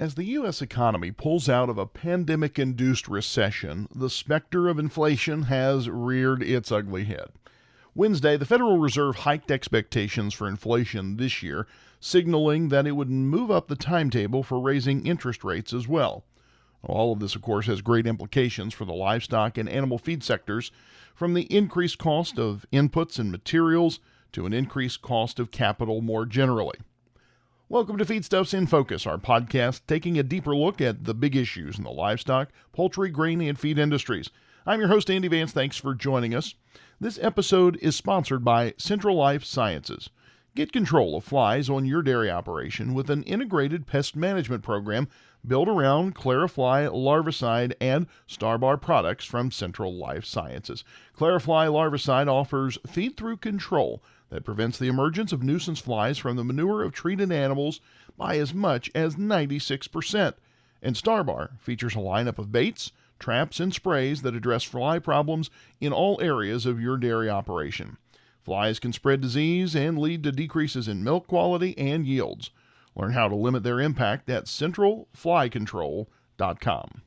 As the U.S. economy pulls out of a pandemic-induced recession, the specter of inflation has reared its ugly head. Wednesday, the Federal Reserve hiked expectations for inflation this year, signaling that it would move up the timetable for raising interest rates as well. All of this, of course, has great implications for the livestock and animal feed sectors, from the increased cost of inputs and materials to an increased cost of capital more generally. Welcome to Feedstuffs in Focus, our podcast taking a deeper look at the big issues in the livestock, poultry, grain, and feed industries. I'm your host, Andy Vance. Thanks for joining us. This episode is sponsored by Central Life Sciences. Get control of flies on your dairy operation with an integrated pest management program built around Clarifly larvicide and Starbar products from Central Life Sciences. Clarifly larvicide offers feed-through control that prevents the emergence of nuisance flies from the manure of treated animals by as much as 96%. And Starbar features a lineup of baits, traps, and sprays that address fly problems in all areas of your dairy operation. Flies can spread disease and lead to decreases in milk quality and yields. Learn how to limit their impact at centralflycontrol.com.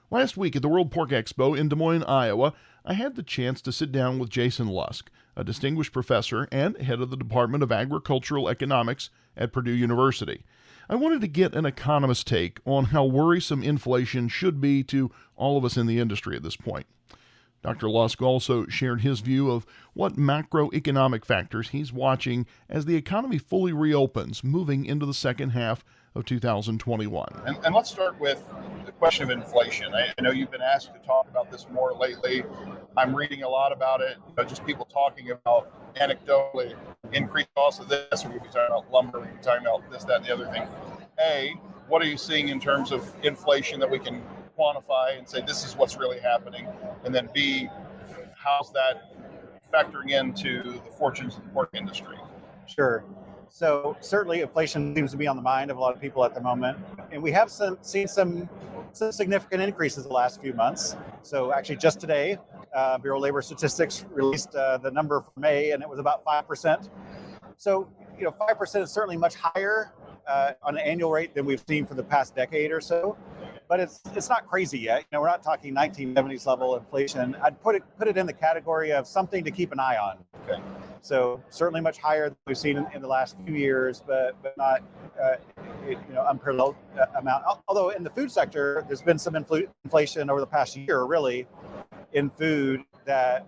Last week at the World Pork Expo in Des Moines, Iowa, I had the chance to sit down with Jason Lusk, a distinguished professor and head of the Department of Agricultural Economics at Purdue University. I wanted to get an economist's take on how worrisome inflation should be to all of us in the industry at this point. Dr. Lusk also shared his view of what macroeconomic factors he's watching as the economy fully reopens moving into the second half of 2021. And let's start with the question of inflation. I know you've been asked to talk about this more lately. I'm reading a lot about it, just people talking about anecdotally increased costs of this, or we could be talking about lumber, we could be talking about this, that, and the other thing. A, what are you seeing in terms of inflation that we can quantify and say this is what's really happening? And then B, how's that factoring into the fortunes of the pork industry? Sure. So certainly inflation seems to be on the mind of a lot of people at the moment. And we have seen some significant increases the last few months. So actually just today, Bureau of Labor Statistics released the number for May, and it was about 5%. So, 5% is certainly much higher on an annual rate than we've seen for the past decade or so. But it's not crazy yet. We're not talking 1970s level inflation. I'd put it in the category of something to keep an eye on. Okay. So certainly much higher than we've seen in the last few years, but not unparalleled amount. Although in the food sector, there's been some inflation over the past year, really, in food that,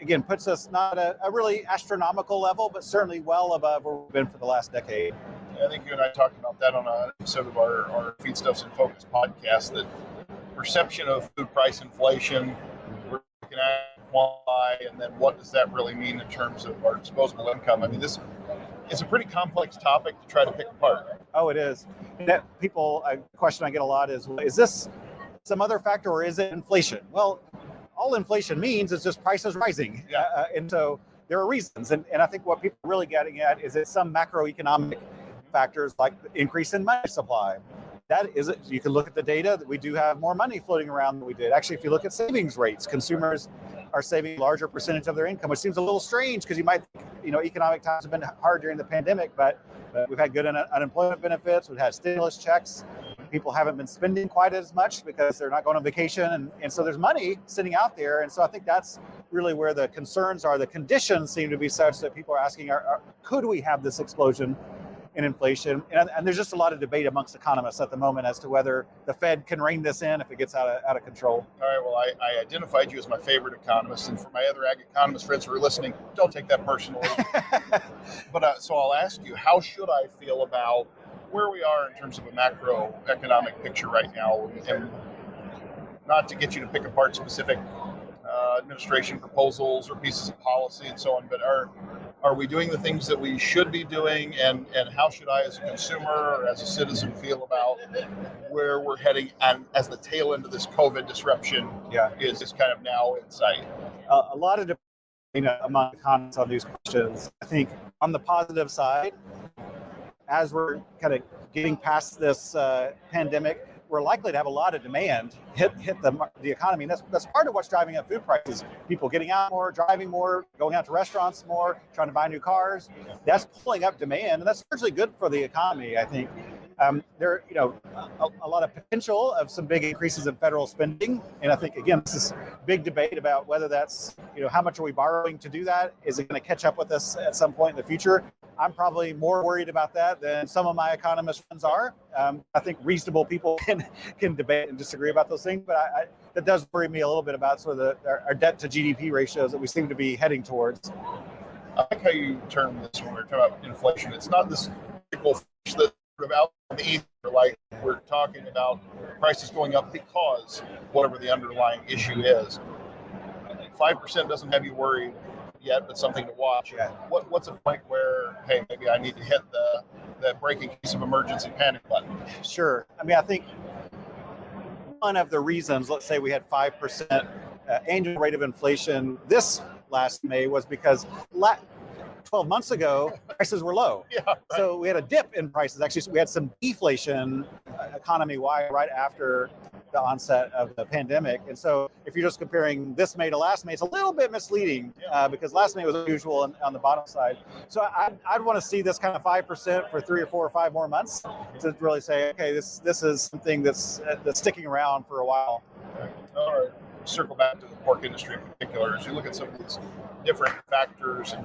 again, puts us not a really astronomical level, but certainly well above where we've been for the last decade. I think you and I talked about that on an episode of our Feedstuffs in Focus podcast, that perception of food price inflation, we're looking at quantify, and then what does that really mean in terms of our disposable income? I mean, this is a pretty complex topic to try to pick apart. Oh, it is. A question I get a lot is this some other factor or is it inflation? Well, all inflation means is just prices rising. Yeah. And so there are reasons. And I think what people are really getting at is that some macroeconomic factors like the increase in money supply. That is it. You can look at the data that we do have more money floating around than we did. Actually, if you look at savings rates, consumers are saving a larger percentage of their income, which seems a little strange because you might think, economic times have been hard during the pandemic, but we've had good unemployment benefits. We've had stimulus checks. People haven't been spending quite as much because they're not going on vacation. And so there's money sitting out there. And so I think that's really where the concerns are. The conditions seem to be such that people are asking, could we have this explosion in inflation? And there's just a lot of debate amongst economists at the moment as to whether the Fed can rein this in if it gets out of control. All right, well, I identified you as my favorite economist, and for my other ag economist friends who are listening, don't take that personally. But so I'll ask you, how should I feel about where we are in terms of a macroeconomic picture right now? And not to get you to pick apart specific administration proposals or pieces of policy and so on, but are we doing the things that we should be doing, and how should I as a consumer or as a citizen feel about where we're heading as the tail end of this COVID disruption is kind of now in sight? A lot of debate among economists on these questions. I think on the positive side, as we're kind of getting past this pandemic, we're likely to have a lot of demand hit the economy. And that's part of what's driving up food prices. People getting out more, driving more, going out to restaurants more, trying to buy new cars. That's pulling up demand, and that's largely good for the economy, I think. There, a lot of potential of some big increases in federal spending, and I think again, this is big debate about whether that's, how much are we borrowing to do that? Is it going to catch up with us at some point in the future? I'm probably more worried about that than some of my economist friends are. I think reasonable people can debate and disagree about those things, but that does worry me a little bit about sort of our debt to GDP ratios that we seem to be heading towards. I like how you term this when we're talking about inflation. It's not this fish that's sort of out in the ether, like we're talking about prices going up because whatever the underlying issue is. 5% doesn't have you worried yet, but something to watch. Yeah. What's a point where, hey, maybe I need to hit the breaking case of emergency panic button? Sure. I mean, I think one of the reasons, let's say we had 5% annual rate of inflation this last May, was because 12 months ago, prices were low. Yeah, right. So we had a dip in prices. Actually, so we had some deflation economy-wide right after the onset of the pandemic. And so if you're just comparing this May to last May, it's a little bit misleading because last May was unusual on the bottom side. So I'd want to see this kind of 5% for 3 or 4 or 5 more months to really say, okay, this is something that's sticking around for a while. All right. Circle back to the pork industry in particular. As you look at some of these different factors, and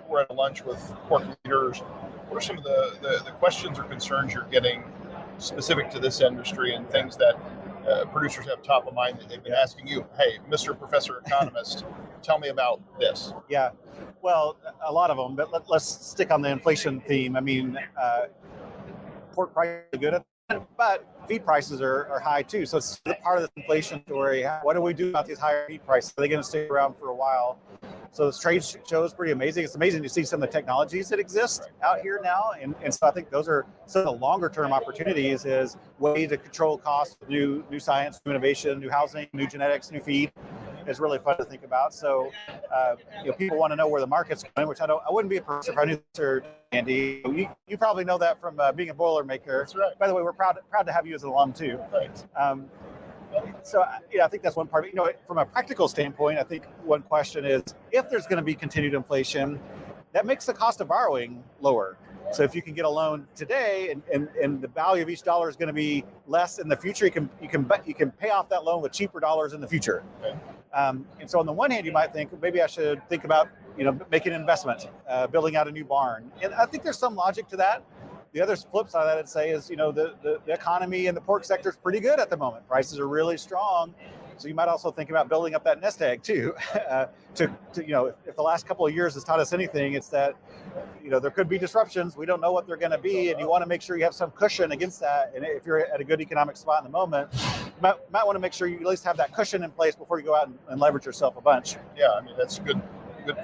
we're at a lunch with pork leaders, what are some of the questions or concerns you're getting specific to this industry and things that producers have top of mind that they've been asking you? Hey, Mr. Professor Economist, tell me about this. Yeah, well, a lot of them, but let's stick on the inflation theme. I mean, pork prices are good at that, but feed prices are high too. So it's part of this inflation story. What do we do about these higher feed prices? Are they going to stay around for a while? So this trade show is pretty amazing. It's amazing to see some of the technologies that exist out here now. And so I think those are some of the longer term opportunities, is way to control costs, new science, new innovation, new housing, new genetics, new feed. Is really fun to think about. So, people want to know where the market's going, which I wouldn't be a person if I knew this, or Andy. You probably know that from being a Boilermaker. That's right. By the way, we're proud to have you as an alum too. Thanks. So, I think that's one part of it. From a practical standpoint, I think one question is, if there's going to be continued inflation, that makes the cost of borrowing lower. So if you can get a loan today and the value of each dollar is going to be less in the future, you can pay off that loan with cheaper dollars in the future. Okay. And so on the one hand, you might think, maybe I should think about making an investment, building out a new barn. And I think there's some logic to that. The other flip side of that, I'd say, is the economy in the pork sector is pretty good at the moment. Prices are really strong. So you might also think about building up that nest egg too. If the last couple of years has taught us anything, it's that there could be disruptions. We don't know what they're going to be, and you want to make sure you have some cushion against that. And if you're at a good economic spot in the moment, you might want to make sure you at least have that cushion in place before you go out and leverage yourself a bunch. Yeah, I mean, that's good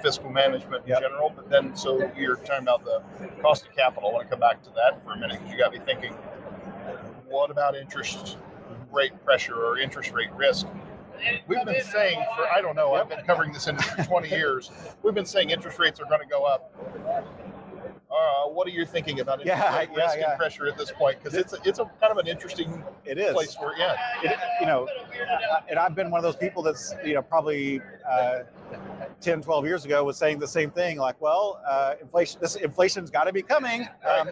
fiscal management in general. But then, so you're talking about the cost of capital. I want to come back to that for a minute, because you got me thinking, what about interest rate pressure or interest rate risk? We've been saying for, I don't know, I've been covering this industry for 20 years. We've been saying interest rates are going to go up. What are you thinking about interest rate risk and pressure at this point? Because it's a kind of an interesting place where, and I've been one of those people that's, probably 10, 12 years ago was saying the same thing, like, inflation's got to be coming.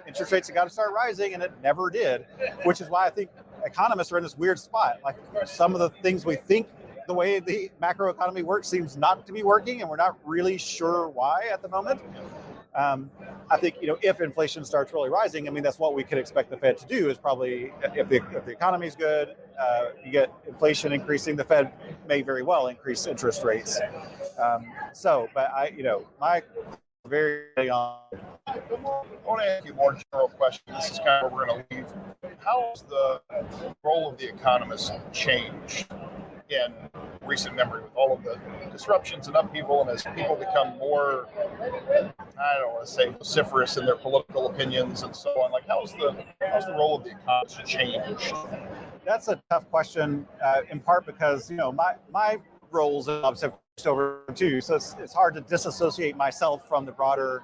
Interest rates have got to start rising, and it never did, which is why I think economists are in this weird spot. Like, some of the things we think the way the macroeconomy works seems not to be working, and we're not really sure why at the moment. I think, if inflation starts really rising, I mean, that's what we could expect the Fed to do, is probably, if the economy is good, you get inflation increasing, the Fed may very well increase interest rates. But my very early on. I want to ask you a more general question. This is kind of where we're going to leave. How has the role of the economist changed in recent memory, with all of the disruptions and upheaval, and as people become more, I don't want to say vociferous in their political opinions and so on? Like, how's the role of the economist changed? That's a tough question, in part because my roles and jobs have changed over too, so it's hard to disassociate myself from the broader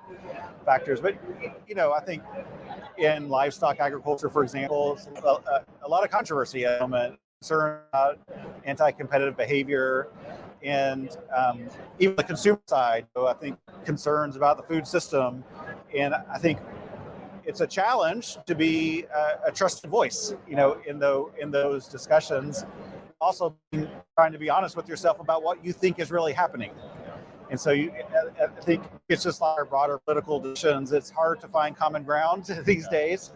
factors. But I think in livestock agriculture, for example, a lot of controversy at the moment. Concern about anti-competitive behavior, and even the consumer side. So I think concerns about the food system, and I think it's a challenge to be a trusted voice, in those discussions. Also, trying to be honest with yourself about what you think is really happening. And so I think it's just like our broader political decisions. It's hard to find common ground these days.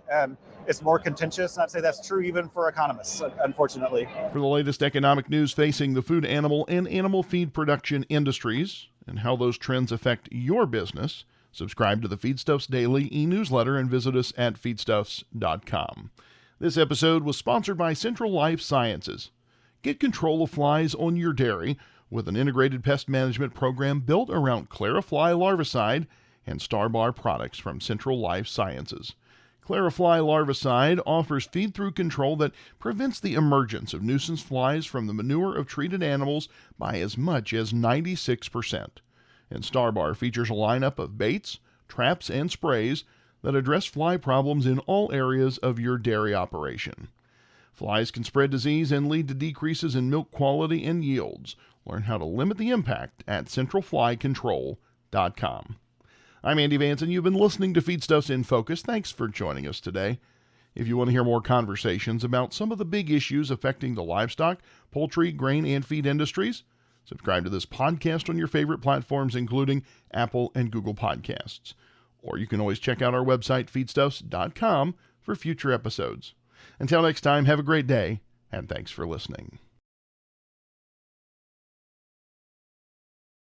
It's more contentious. And I'd say that's true even for economists, unfortunately. For the latest economic news facing the food, animal, and animal feed production industries and how those trends affect your business, subscribe to the Feedstuffs Daily e-newsletter and visit us at feedstuffs.com. This episode was sponsored by Central Life Sciences. Get control of flies on your dairy with an integrated pest management program built around Clarifly larvicide and Starbar products from Central Life Sciences. Clarifly larvicide offers feed-through control that prevents the emergence of nuisance flies from the manure of treated animals by as much as 96%. And Starbar features a lineup of baits, traps, and sprays that address fly problems in all areas of your dairy operation. Flies can spread disease and lead to decreases in milk quality and yields. Learn how to limit the impact at centralflycontrol.com. I'm Andy Vance, and you've been listening to Feedstuffs in Focus. Thanks for joining us today. If you want to hear more conversations about some of the big issues affecting the livestock, poultry, grain, and feed industries, subscribe to this podcast on your favorite platforms, including Apple and Google Podcasts. Or you can always check out our website, feedstuffs.com, for future episodes. Until next time, have a great day, and thanks for listening.